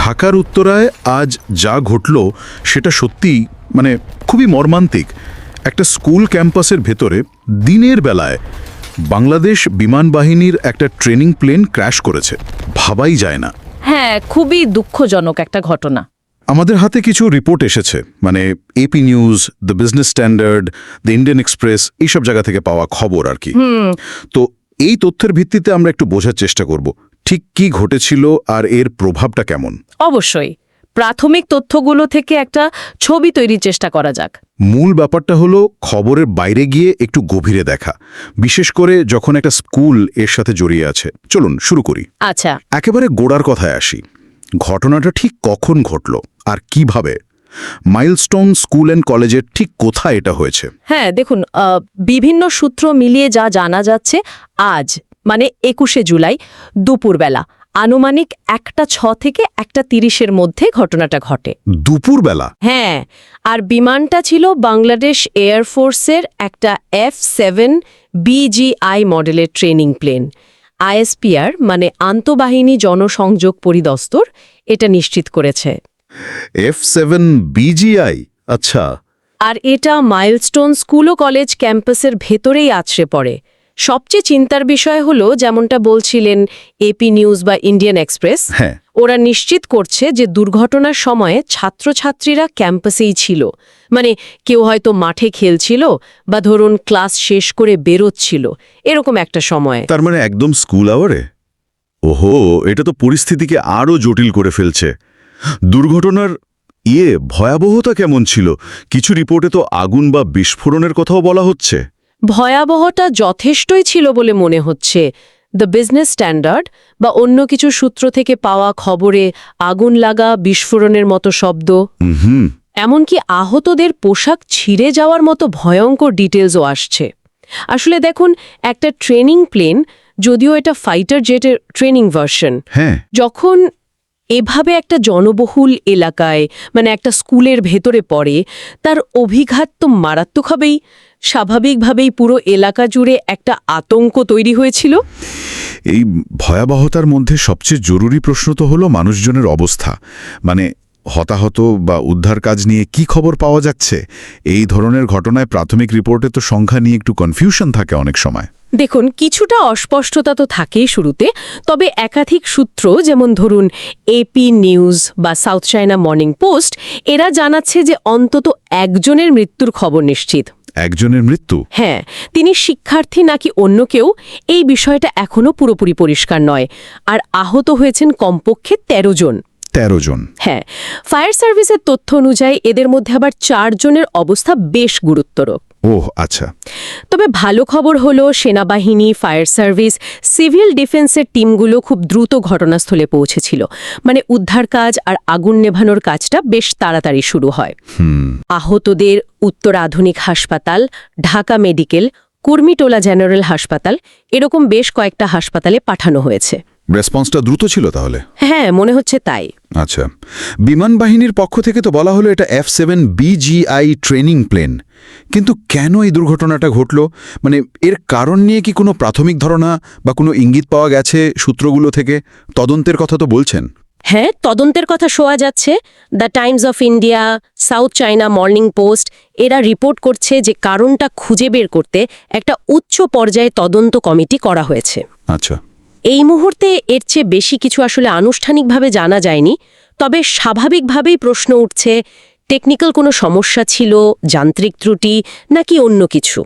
ঢাকার উত্তরায় আজ যা ঘটল সেটা সত্যি খুবই মর্মান্তিক। একটা স্কুল ক্যাম্পাসের ভেতরে দিনের বেলায় বাংলাদেশ বিমান বাহিনীর একটা ট্রেনিং প্লেন ক্র্যাশ করেছে। ভাবাই যায় না। হ্যাঁ, খুবই দুঃখজনক একটা ঘটনা। আমাদের হাতে কিছু রিপোর্ট এসেছে, AP News, the Business Standard, the Indian Express, এইসব জায়গা থেকে পাওয়া খবর আর কি। তো এই তথ্যের ভিত্তিতে আমরা একটু বোঝার চেষ্টা করব ঠিক কি ঘটেছিল আর এর প্রভাবটা কেমন। অবশ্যই প্রাথমিক তথ্যগুলো থেকে একটা ছবি তৈরির চেষ্টা করা যাক। মূল ব্যাপারটা হলো খবরের বাইরে গিয়ে একটু গভীরে দেখা, বিশেষ করে যখন একটা স্কুল এর সাথে জড়িয়ে আছে। চলুন শুরু করি। আচ্ছা, একেবারে গোড়ার কথায় আসি। ঘটনাটা ঠিক কখন ঘটল আর কিভাবে? মাইলস্টোন স্কুল অ্যান্ড কলেজের ঠিক কোথায় এটা হয়েছে? হ্যাঁ দেখুন, বিভিন্ন সূত্র মিলিয়ে যা জানা যাচ্ছে, আজ 21শে জুলাই দুপুরবেলা আনুমানিক 1:06 থেকে 1:30 মধ্যে ঘটনাটা ঘটে। দুপুরবেলা? হ্যাঁ, আর বিমানটা ছিল বাংলাদেশ এয়ারফোর্সের একটা F-7 BGI মডেলের ট্রেনিং প্লেন। ISPR আন্তঃবাহিনী জনসংযোগ পরিদপ্তর এটা নিশ্চিত করেছে। F-7 BGI? আচ্ছা। আর এটা মাইলস্টোন স্কুল ও কলেজ ক্যাম্পাসের ভেতরেই আছড়ে পড়ে। সবচেয়ে চিন্তার বিষয় হলো, যেমনটা বলছিলেন এপি নিউজ বা ইন্ডিয়ান এক্সপ্রেস, হ্যাঁ, ওরা নিশ্চিত করছে যে দুর্ঘটনার সময়ে ছাত্রছাত্রীরা ক্যাম্পাসেই ছিল। কেউ হয়তো মাঠে খেলছিল বা ধরুন ক্লাস শেষ করে বেরোচ্ছিল, এরকম একটা সময়ে। তার একদম স্কুল আওয়ারে? ওহো, এটা তো পরিস্থিতিকে আরও জটিল করে ফেলছে। দুর্ঘটনার ভয়াবহতা কেমন ছিল? কিছু রিপোর্টে তো আগুন বা বিস্ফোরণের কথাও বলা হচ্ছে। ভয়াবহতা যথেষ্টই ছিল বলে মনে হচ্ছে। দ্য বিজনেস স্ট্যান্ডার্ড বা অন্য কিছু সূত্র থেকে পাওয়া খবরে আগুন লাগা, বিস্ফোরণের মতো শব্দ, এমনকি আহতদের পোশাক ছিঁড়ে যাওয়ার মতো ভয়ঙ্কর ডিটেলসও আসছে। আসলে দেখুন, একটা ট্রেনিং প্লেন, যদিও এটা ফাইটার জেটের ট্রেনিং ভার্সন, হ্যাঁ, যখন এভাবে একটা জনবহুল এলাকায় একটা স্কুলের ভেতরে পড়ে, তার অভিঘাত তো মারাত্মক হবেই। স্বাভাবিকভাবেই পুরো এলাকা জুড়ে একটা আতঙ্ক তৈরি হয়েছিল। এই ভয়াবহতার মধ্যে সবচেয়ে জরুরি প্রশ্ন তো হলো মানুষজনের অবস্থা। হতাহত বা উদ্ধার কাজ নিয়ে কি খবর পাওয়া যাচ্ছে? এই ধরনের ঘটনায় প্রাথমিক রিপোর্টে তো সংখ্যা নিয়ে একটু কনফিউশন থাকে অনেক সময়। দেখুন, কিছুটা অস্পষ্টতা তো থাকেই শুরুতে, তবে একাধিক সূত্র, যেমন ধরুন এপি নিউজ বা সাউথ চায়না মর্নিং পোস্ট, এরা জানাচ্ছে যে অন্তত একজনের মৃত্যুর খবর নিশ্চিত। একজনের মৃত্যু? হ্যাঁ, তিনি শিক্ষার্থী নাকি অন্য কেউ, এই বিষয়টা এখনও পুরোপুরি পরিষ্কার নয়। আর আহত হয়েছেন কমপক্ষে 13 জন। 13 জন? হ্যাঁ, ফায়ার সার্ভিসের তথ্য অনুযায়ী এদের মধ্যে আবার 4 জনের অবস্থা বেশ গুরুতর। ওহ, আচ্ছা। তবে ভালো খবর হলো, সেনাবাহিনী, ফায়ার সার্ভিস, সিভিল ডিফেন্সের টিমগুলো খুব দ্রুত ঘটনাস্থলে পৌঁছেছিল। উদ্ধার কাজ আর আগুন নেভানোর কাজটা বেশ তাড়াতাড়ি শুরু হয়। আহতদের উত্তর আধুনিক হাসপাতাল, ঢাকা মেডিকেল, কুর্মিটোলা জেনারেল হাসপাতাল, এরকম বেশ কয়েকটা হাসপাতালে পাঠানো হয়েছে। রেসপন্সটা দ্রুত ছিল তাহলে? হ্যাঁ, মনে হচ্ছে তাই। আচ্ছা, বিমান বাহিনীর পক্ষ থেকে তো বলা হলো এটা F-7 BGI ট্রেনিং প্লেন, কিন্তু কেন এই দুর্ঘটনাটা ঘটল? এর কারণ নিয়ে কি কোনো প্রাথমিক ধারণা বা কোনো ইঙ্গিত পাওয়া গেছে সূত্রগুলো থেকে? তদন্তের কথা তো বলছেন। হ্যাঁ, তদন্তের কথা শোনা যাচ্ছে। The Times of India, south China morning post, এরা রিপোর্ট করছে যে কারণটা খুঁজে বের করতে একটা উচ্চ পর্যায়ে তদন্ত কমিটি করা হয়েছে। আচ্ছা। এই মুহূর্তে এর চেয়ে বেশি কিছু আসলে আনুষ্ঠানিকভাবে জানা যায়নি। তবে স্বাভাবিকভাবেই প্রশ্ন উঠছে, টেকনিক্যাল কোনো সমস্যা ছিল, যান্ত্রিক ত্রুটি, নাকি অন্য কিছু?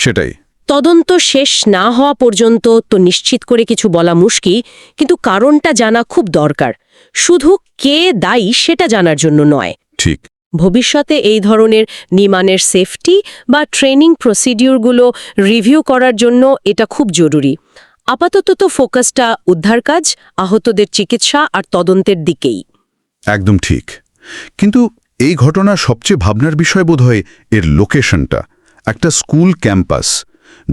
সেটাই। তদন্ত শেষ না হওয়া পর্যন্ত তো নিশ্চিত করে কিছু বলা মুশকিল, কিন্তু কারণটা জানা খুব দরকার। শুধু কে দায়ী সেটা জানার জন্য নয়। ঠিক। ভবিষ্যতে এই ধরনের নির্মাণের সেফটি বা ট্রেনিং প্রসিডিউরগুলো রিভিউ করার জন্য এটা খুব জরুরি। আপাতত তো ফোকাসটা উদ্ধার কাজ, আহতদের চিকিৎসা আর তদন্তের দিকেই। একদম ঠিক। কিন্তু এই ঘটনার সবচেয়ে ভাবনার বিষয় বোধহয় এর লোকেশনটা। একটা স্কুল ক্যাম্পাস,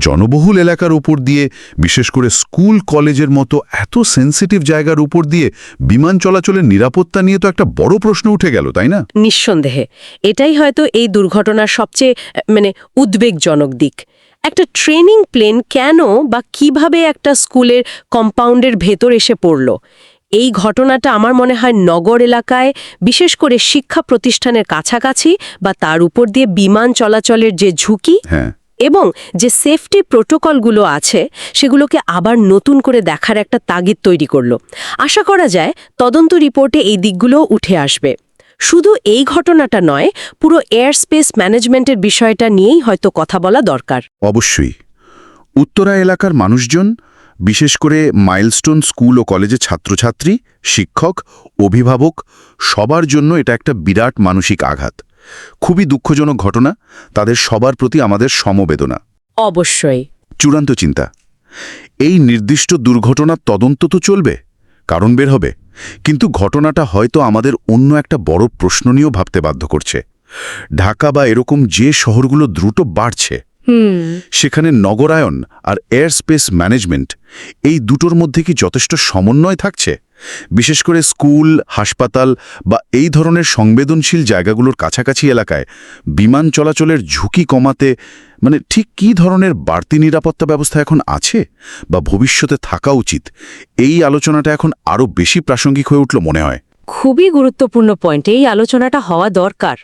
জনবহুল এলাকার উপর দিয়ে, বিশেষ করে স্কুল কলেজের মতো এত সেন্সিটিভ জায়গার উপর দিয়ে বিমান চলাচলের নিরাপত্তা নিয়ে তো একটা বড় প্রশ্ন উঠে গেল, তাই না? নিঃসন্দেহে এটাই হয়তো এই দুর্ঘটনার সবচেয়ে উদ্বেগজনক দিক। একটা ট্রেনিং প্লেন কেন বা কিভাবে একটা স্কুলের কম্পাউন্ডের ভেতর এসে পড়ল, এই ঘটনাটা আমার মনে হয় নগর এলাকায় বিশেষ করে শিক্ষা প্রতিষ্ঠানের কাছাকাছি বা তার উপর দিয়ে বিমান চলাচলের যে ঝুঁকি হ্যাঁ, এবং যে সেফটি প্রোটোকলগুলো আছে সেগুলোকে আবার নতুন করে দেখার একটা তাগিদ তৈরি করলো। আশা করা যায় তদন্ত রিপোর্টে এই দিকগুলোও উঠে আসবে। শুধু এই ঘটনাটা নয়, পুরো এয়ার স্পেস ম্যানেজমেন্টের বিষয়টা নিয়েই হয়তো কথা বলা দরকার। অবশ্যই। উত্তরা এলাকার মানুষজন, বিশেষ করে মাইলস্টোন স্কুল ও কলেজের ছাত্রছাত্রী, শিক্ষক, অভিভাবক, সবার জন্য এটা একটা বিরাট মানসিক আঘাত। খুবই দুঃখজনক ঘটনা, তাদের সবার প্রতি আমাদের সমবেদনা। অবশ্যই। চূড়ান্ত চিন্তা, এই নির্দিষ্ট দুর্ঘটনার তদন্ত তো চলবে, কারণ বের হবে, কিন্তু ঘটনাটা হয়তো আমাদের অন্য একটা বড় প্রশ্ন নিয়েও ভাবতে বাধ্য করছে। ঢাকা বা এরকম যে শহরগুলো দ্রুত বাড়ছে, সেখানে নগরায়ন আর এয়ার স্পেস ম্যানেজমেন্ট, এই দুটোর মধ্যে কি যথেষ্ট সমন্বয় থাকছে? বিশেষ করে স্কুল, হাসপাতাল বা এই ধরনের সংবেদনশীল জায়গাগুলোর কাছাকাছি এলাকায় বিমান চলাচলের ঝুঁকি কমাতে ঠিক কী ধরনের বাড়তি নিরাপত্তা ব্যবস্থা এখন আছে বা ভবিষ্যতে থাকা উচিত, এই আলোচনাটা এখন আরও বেশি প্রাসঙ্গিক হয়ে উঠল মনে হয়। খুবই গুরুত্বপূর্ণ পয়েন্ট, এই আলোচনাটা হওয়া দরকার।